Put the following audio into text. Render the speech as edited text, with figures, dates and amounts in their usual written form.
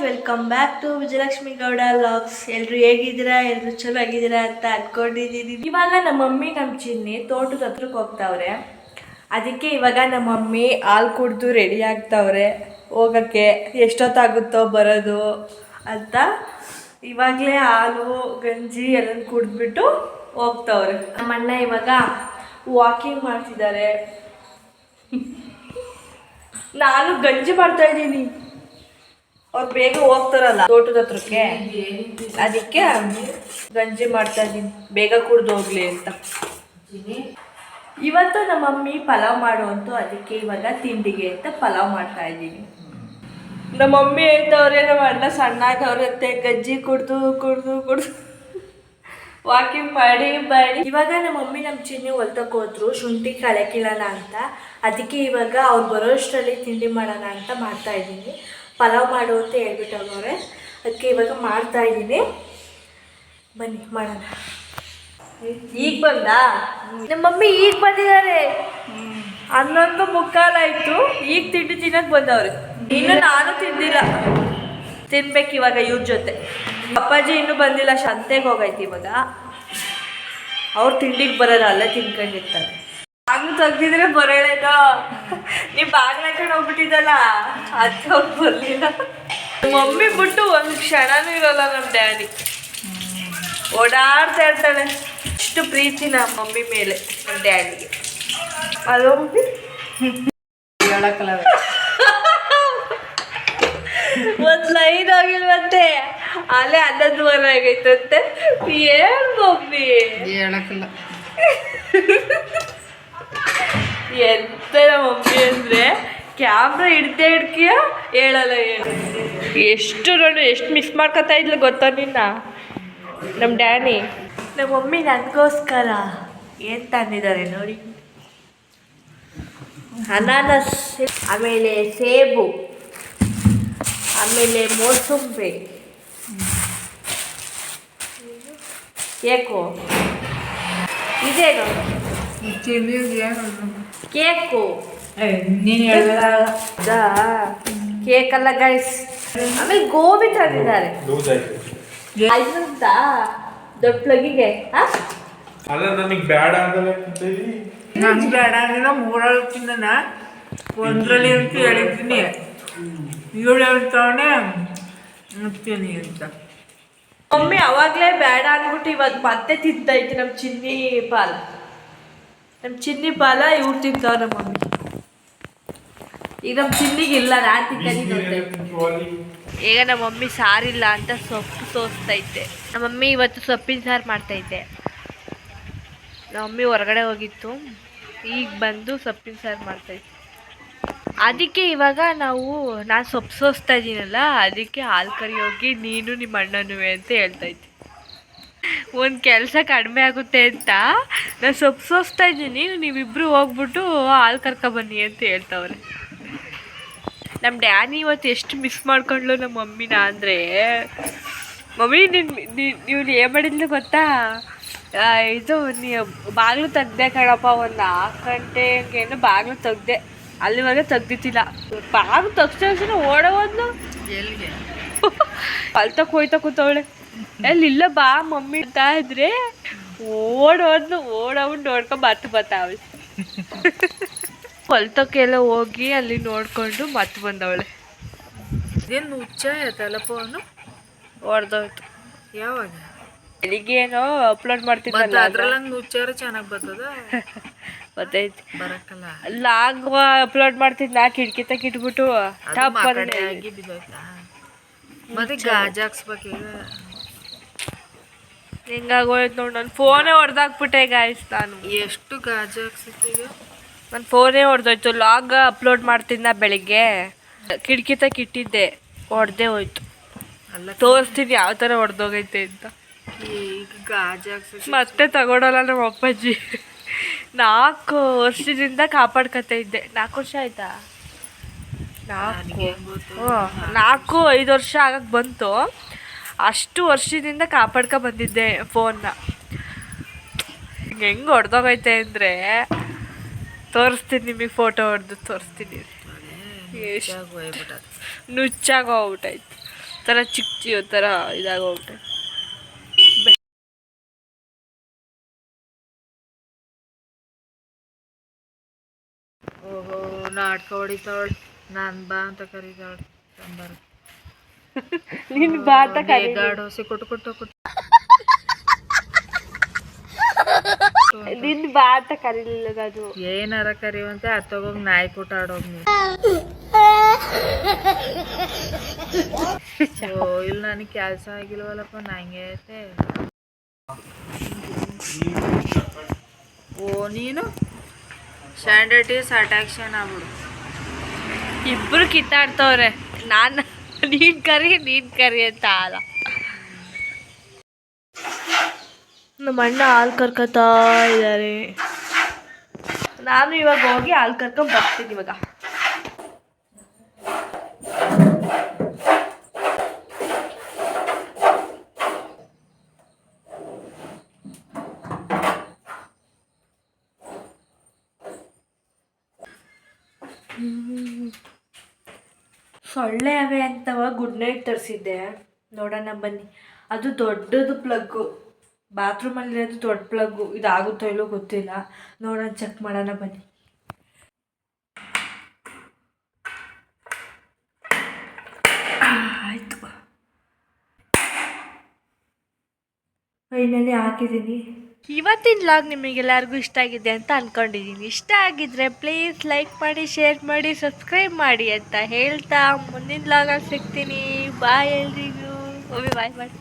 Welcome back to Vijayalakshmi Gowda logs. ಎಲ್ಲರೂ ಹೇಗಿದ್ದೀರಾ? ಎಲ್ಲರೂ ಚೆನ್ನಾಗಿದ್ದೀರಾ ಅಂತ ಅಂದ್ಕೊಂಡಿದ್ದೀನಿ. ಇವಾಗ ನಮ್ಮ ಮಮ್ಮಿ ನಮ್ಮ ಚಿನ್ನಿ ತೋಟದ ಹತ್ರಕ್ಕೆ ಹೋಗ್ತಾವ್ರೆ. ಅದಕ್ಕೆ ಇವಾಗ ನಮ್ಮ ಮಮ್ಮಿ ಹಾಲು ಕುಡಿದು ರೆಡಿ ಆಗ್ತಾವ್ರೆ ಹೋಗೋಕ್ಕೆ. ಎಷ್ಟೊತ್ತಾಗುತ್ತೋ ಬರೋದು ಅಂತ ಇವಾಗಲೇ ಹಾಲು ಗಂಜಿ ಎಲ್ಲ ಕುಡಿದ್ಬಿಟ್ಟು ಹೋಗ್ತಾವ್ರೆ. ನಮ್ಮ ಅಣ್ಣ ಇವಾಗ ವಾಕಿಂಗ್ ಮಾಡ್ತಿದ್ದಾರೆ. ನಾನು ಗಂಜಿ ಮಾಡ್ತಾ ಇದ್ದೀನಿ. ಅವ್ರು ಬೇಗ ಹೋಗ್ತಾರಲ್ಲ ತೋಟದ ಹತ್ರಕ್ಕೆ, ಅದಕ್ಕೆ ಗಂಜಿ ಮಾಡ್ತಾ ಇದ್ದೀನಿ ಬೇಗ ಕುಡ್ದು ಹೋಗ್ಲಿ ಅಂತ. ಇವತ್ತು ನಮ್ಮ ಮಮ್ಮಿ ಪಲಾವ್ ಮಾಡುವಂತು, ಅದಕ್ಕೆ ಇವಾಗ ತಿಂಡಿಗೆ ಅಂತ ಪಲಾವ್ ಮಾಡ್ತಾ ಇದ್ದೀನಿ. ನಮ್ಮ ಮಮ್ಮಿ ಹೇಳ್ತವ್ರೆ ನಮ್ಮ ಅಣ್ಣ ಸಣ್ಣ ಆಗವ್ರಂತೆ, ಗಂಜಿ ಕುಡ್ದು ಕುಡ್ದು ಕುಡ್ದು ವಾಕಿಂಗ್ ಮಾಡಿ ಮಾಡಿ. ಇವಾಗ ನಮ್ಮ ಮಮ್ಮಿ ನಮ್ಮ ಚಿನ್ನಿ ಹೊಲ್ತಕ್ಕೆ ಹೋದ್ರು ಶುಂಠಿ ಕಳೆ ಕೀಳೋಣ ಅಂತ. ಅದಕ್ಕೆ ಇವಾಗ ಅವ್ರು ಬರೋಷ್ಟರಲ್ಲಿ ತಿಂಡಿ ಮಾಡೋಣ ಅಂತ ಮಾಡ್ತಾ ಇದ್ದೀನಿ. ಪಲಾವ್ ಮಾಡು ಅಂತ ಹೇಳ್ಬಿಟ್ಟು ಹೋಗವ್ರೆ, ಅದಕ್ಕೆ ಇವಾಗ ಮಾಡ್ತಾ ಇದ್ದೀನಿ. ಬನ್ನಿ ಮಾಡೋಣ. ಈಗ ಬಂದ ನಮ್ಮ ಮಮ್ಮಿ, ಈಗ ಬಂದಿದ್ದಾರೆ. 11:45 ಈಗ ತಿಂಡಿ ತಿನ್ನಕ್ಕೆ ಬಂದವ್ರೆ. ಇನ್ನು ನಾನು ತಿಂದಿಲ್ಲ, ತಿನ್ಬೇಕು ಇವಾಗ ಇವ್ರ ಜೊತೆ. ಅಪ್ಪಾಜಿ ಇನ್ನೂ ಬಂದಿಲ್ಲ, ಸಂತೆಗೆ ಹೋಗೈತಿ ಇವಾಗ. ಅವ್ರು ತಿಂಡಿಗೆ ಬರೋಲ್ಲ, ಅಲ್ಲೇ ತಿನ್ಕೊಂಡಿರ್ತಾರೆ. ಬಾಗ್ಲು ತೆಗ್ದಿದ್ರೆ ಬರೋಳೇನೋ, ನೀವು ಬಾಗ್ಲ ಹಾಕೊಂಡು ಹೋಗ್ಬಿಟ್ಟಿದ್ದಲ್ಲ ಅದಕ್ಕೆ ಅವ್ರು ಬರಲಿಲ್ಲ. ಮಮ್ಮಿ ಬಿಟ್ಟು ಒಂದು ಕ್ಷಣನೂ ಇರೋಲ್ಲ ನಮ್ಮ ಡ್ಯಾಡಿ. ಓಡಾಡ್ತಾ ಇರ್ತಾಳೆ. ಅಷ್ಟು ಪ್ರೀತಿ ನಮ್ಮ ಮಮ್ಮಿ ಮೇಲೆ ನಮ್ಮ ಡ್ಯಾಡಿಗೆ. ಅಲ್ಲೋ ಮಮ್ಮಿ ಹೇಳಕ್ಕಲ್ಲ, ಒಂದು ಲೈನ್ ಆಗಿಲ್ವಂತೆ, ಅಲ್ಲೇ 11:15 ಆಗೈತಂತೆ. ಏನು ಮಮ್ಮಿ ಹೇಳಕ್ಕಲ್ಲ. ಎಂತ ನಮ್ಮ ಮಮ್ಮಿ ಅಂದರೆ ಕ್ಯಾಮ್ರಾ ಹಿಡ್ಕಿಯ ಹೇಳಲ್ಲ. ಎಷ್ಟು ನೋಡಿ ಎಷ್ಟು ಮಿಸ್ ಮಾಡ್ಕೊತಾ ಇದ್ಲು ಗೊತ್ತಾ ನಿನ್ನ ನಮ್ಮ ಡ್ಯಾನಿ. ನಮ್ಮ ಮಮ್ಮಿ ನನಗೋಸ್ಕರ ಏನು ತಂದಿದ್ದಾರೆ ನೋಡಿ. ಅನಾನಸ್, ಆಮೇಲೆ ಸೇಬು, ಆಮೇಲೆ ಮೋಸಂಬಿ, ಕೇಕು, ಇದೇನು ಕೇಕು, ನೀನು ಹೇಳಿದ ಕೇಕ್ ಅಲ್ಲ ಗೈಸ್. ಆಮೇಲೆ ಗೋಬಿ ತಂದಿದ್ದಾರೆ ದೊಡ್ಡ ಪ್ಲಗಿಗೆ. ಅಲ್ಲ ನನಗೆ ಬೇಡ ಅಂದ್ರೆ ನಂಗೆ ಬೇಡ ಅಂದ್ರೆ 3 ತಿಂದನ 1ರಲ್ಲಿ ಅಂತ ಹೇಳಿದ್ದೀನಿ. 7 ಹೇಳ್ತಾವನೆ ಮುಗ್ತೀನಿ ಅಂತ. ಮಮ್ಮಿ ಅವಾಗಲೇ ಬೇಡ ಅಂದ್ಬಿಟ್ಟು ಇವಾಗ ಮತ್ತೆ ತಿಂತೈತಿ ನಮ್ಮ ಚಿನ್ನಿ ಪಾಲ. ನಮ್ಮ ಚಿನ್ನಿ ಪಾಲ ಇವ್ರು ತಿಂತಾವ ನಮ್ಮ ಮಮ್ಮಿ. ಈಗ ನಮ್ಮ ಚಿನ್ನಿಗೆ ಇಲ್ಲ, ನಾನು ತಿಂತೀನಿ. ಈಗ ನಮ್ಮ ಮಮ್ಮಿ ಸಾರಿಲ್ಲ ಅಂತ ಸೊಪ್ಪು ಸೋಸ್ತೈತೆ. ನಮ್ಮ ಮಮ್ಮಿ ಇವತ್ತು ಸೊಪ್ಪಿನ ಸಾರು ಮಾಡ್ತೈತೆ. ನಮ್ಮ ಮಮ್ಮಿ ಹೊರಗಡೆ ಹೋಗಿತ್ತು, ಈಗ ಬಂದು ಸೊಪ್ಪಿನ ಸಾರು ಮಾಡ್ತೈತೆ. ಅದಕ್ಕೆ ಇವಾಗ ನಾನು ಸೊಪ್ಪು ಸೋಸ್ತಾ ಇದ್ದೀನಲ್ಲ, ಅದಕ್ಕೆ ಹಾಲು ಕರಿ ಹೋಗಿ ನೀನು ನಿಮ್ಮ ಅಣ್ಣನೂ ಅಂತ ಹೇಳ್ತೈತಿ. ಒಂದು ಕೆಲಸ ಕಡಿಮೆ ಆಗುತ್ತೆ ಅಂತ ನಾನು ಸೊಪ್ಪು ಸೋಸ್ತಾ ಇದ್ದೀನಿ, ನೀವಿಬ್ಬರು ಹೋಗ್ಬಿಟ್ಟು ಹಾಲು ಕರ್ಕೊಬನ್ನಿ ಅಂತ ಹೇಳ್ತವ್ರೆ. ನಮ್ಮ ಡ್ಯಾನಿ ಇವತ್ತು ಎಷ್ಟು ಮಿಸ್ ಮಾಡ್ಕೊಂಡ್ಲು ನಮ್ಮ ಮಮ್ಮಿನ ಅಂದರೆ, ಮಮ್ಮಿ ನೀವು ಏನು ಮಾಡಿದ್ಲು ಗೊತ್ತಾ, ಇದು ನೀವು ಬಾಗಿಲು ತೆಗ್ದೆ ಕಣಪ್ಪ, ಒಂದು 4 ಗಂಟೆಗೇನು ಬಾಗಿಲು ತೆಗ್ದೆ, ಅಲ್ಲಿವರೆಗೆ ತೆಗ್ದಿತ್ತಿಲ್ಲ. ಬಾಗಿಲು ತಕ್ಷಣ ಓಡೋದ್ಲು, ಎಲ್ಲಿಗೆ ಅಲ್ತಕ್ಕೆ ಹೋಯ್ತಾ ಕೂತವಳೆ. ಇಲ್ಲ ಬಾ ಮಮ್ಮಿ ಅಂತ ಇದ್ರೆ ಓಡೋದ್ಲು. ಓಡೋಗ್ಬಿಟ್ಟು ನೋಡ್ಕೊಂಡು ಬರ್ತಾವಳೆ. ಹೊಲ್ತಕ್ಕೆಲ್ಲ ಹೋಗಿ ಅಲ್ಲಿ ನೋಡ್ಕೊಂಡು ಮತ್ತೆ ಬಂದವಳೆ. ಇದೇನು ಹುಚ್ಚ ಆಯ್ತಲ್ಲಪ್ಪ ಅವನು, ಹೊಡೆದೋಯ್ತು. ಯಾವಾಗ ಬೆಳಿಗ್ಗೆ ಏನೋ ಅಪ್ಲೋಡ್ ಮಾಡ್ತಿದ್ದಲ್ಲ, ಅದ್ರಲ್ಲಿ ಹುಚ್ಚಾರ ಚೆನ್ನಾಗಿ ಬರ್ತದ. ಗೊತ್ತೈತಿ ಬರಕ್ಕಲ್ಲ, ಲಾಗ್ ಅಪ್ಲೋಡ್ ಮಾಡ್ತಿದ್ದ, ಕಿಟಕಿ ತಕ್ಕಿಟ್ಬಿಟ್ಟು ಆಗಿ ಬಿದ್ದೋಯ್ತಾ. ಮತ್ತೆ ಗಾಜ್ ಹಾಕ್ಸ್ಬೇಕೀಗ. ಹಿಂಗಾಗೋಯ್ತು ನೋಡಿ. ನನ್ನ ಫೋನೇ ಹೊಡೆದಾಕ್ಬಿಟ್ಟೆ ಗಾಯ್ಸ್. ನಾನು ಎಷ್ಟು ಗಾಜ್ ಹಾಕ್ಸಿದ್ದೀಗ, ನನ್ನ ಫೋನೇ ಹೊಡೆದೋಯ್ತು. ಲಾಗ್ ಅಪ್ಲೋಡ್ ಮಾಡ್ತಿದ್ದ ಬೆಳಿಗ್ಗೆ, ಕಿಟಕಿ ತಕ್ಕಿಟ್ಟಿದ್ದೆ, ಹೊಡೆದೇ ಹೋಯ್ತು. ಅಲ್ಲ ತೋರಿಸ್ತೀನಿ ಯಾವ ಥರ ಹೊಡೆದೋಗೈತೆ ಅಂತ. ಈಗ ಗಾಜ್ ಹಾಕ್ಸಿ ಮತ್ತೆ ತಗೊಳಲ್ಲ ನಮ್ಮ ಅಪ್ಪಾಜಿ. 4 ವರ್ಷದಿಂದ ಕಾಪಾಡ್ಕೊತಾ ಇದ್ದೆ. 4 ವರ್ಷ ಆಯ್ತಾ? 4-5 ವರ್ಷ ಆಗಕ್ಕೆ ಬಂತು. ಅಷ್ಟು ವರ್ಷದಿಂದ ಕಾಪಾಡ್ಕೊ ಬಂದಿದ್ದೆ ಫೋನ್ನ. ಹೆಂಗೆ ಹೊಡೆದೋಗೈತೆ ಅಂದರೆ ತೋರಿಸ್ತೀನಿ ನಿಮಗೆ, ಫೋಟೋ ಹೊಡೆದು ತೋರಿಸ್ತೀನಿ. ನುಚ್ಚಾಗಿ ಹೋಗ್ಬಿಟ್ಟೈತೆ. ಥರ ಚಿಕ್ಕ ಥರ ಇದಾಗೋಗ್ಬಿಟ್ಟೆ. ಓಹೋ ನಾಟಕ ಹೊಡಿತಾವಳು. ನಾನು ಬಾ ಅಂತ ಕರೀತಾವಳು ಸಾಂಬಾರು. ನೀನು ಬಾತ ಗಾಡು ಹಸಿ ಕೊಟ್ಟು ಕೊಟ್ಟು ಕೊಟ್ಟು ನಿನ್ ಬಾತ ಕರೀಲಿಲ್ಲ ಅದು. ಏನಾರ ಕರಿವಂತೆ ಹತ್ತೋಗೋಗಿ ನಾಯಿ ಕೊಟ್ಟು ಆಡೋಗಿ ನೀವು. ಓ ಇಲ್ಲಿ ನನಗೆ ಕೆಲಸ ಆಗಿಲ್ವಲ್ಲಪ್ಪ ನಂಗೆ ಐತೆ. ಓ ನೀನು ಸ್ಟ್ಯಾಂಡರ್ಡ್ ಈಸ್ ಅಟ್ಯಾಕ್ಷನ್ ಆಗ್ಬಿಡು. ಇಬ್ರು ಕಿತ್ತಾಡ್ತವ್ರೆ. ನಾನು ನೀನ್ ಕರಿ ಅಂತ ಅಲ್ಲ. ನಮ್ಮ ಅಣ್ಣ ಹಾಲು ಕರ್ಕೊತಾ ಇದ್ದಾರೆ. ನಾನು ಇವಾಗ ಹೋಗಿ ಹಾಲು ಕರ್ಕೊಂಡ್ ಬರ್ತೀನಿ ಇವಾಗ. ಸೊಳ್ಳೆ ಅವೆ ಅಂತವ ಗುಡ್ ನೈಟ್ ತರಿಸಿದ್ದೆ. ನೋಡೋಣ ಬನ್ನಿ. ಅದು ದೊಡ್ಡದು ಪ್ಲಗ್ಗು, ಬಾತ್ರೂಮಲ್ಲಿರೋದು ದೊಡ್ಡ ಪ್ಲಗ್ಗು. ಇದಾಗುತ್ತೋ ಇಲ್ಲೋ ಗೊತ್ತಿಲ್ಲ, ನೋಡೋಣ ಚೆಕ್ ಮಾಡೋಣ ಬನ್ನಿ. ಆಯಿತು, ಫೈನಲಿ ಹಾಕಿದ್ದೀನಿ. ಇವತ್ತಿನ ವ್ಲಾಗ್ ನಿಮಗೆಲ್ಲರಿಗೂ ಇಷ್ಟ ಆಗಿದೆ ಅಂತ ಅಂದ್ಕೊಂಡಿದ್ದೀನಿ. ಇಷ್ಟ ಆಗಿದ್ರೆ ಪ್ಲೀಸ್ ಲೈಕ್ ಮಾಡಿ, ಶೇರ್ ಮಾಡಿ, ಸಬ್ಸ್ಕ್ರೈಬ್ ಮಾಡಿ ಅಂತ ಹೇಳ್ತಾ ಮುಂದಿನ ವ್ಲಾಗಲ್ಲಿ ಸಿಗ್ತೀನಿ. ಬಾಯ್ ಎಲ್ರಿಗೂ. ಬಾಯ್ ಮಾಡಿ.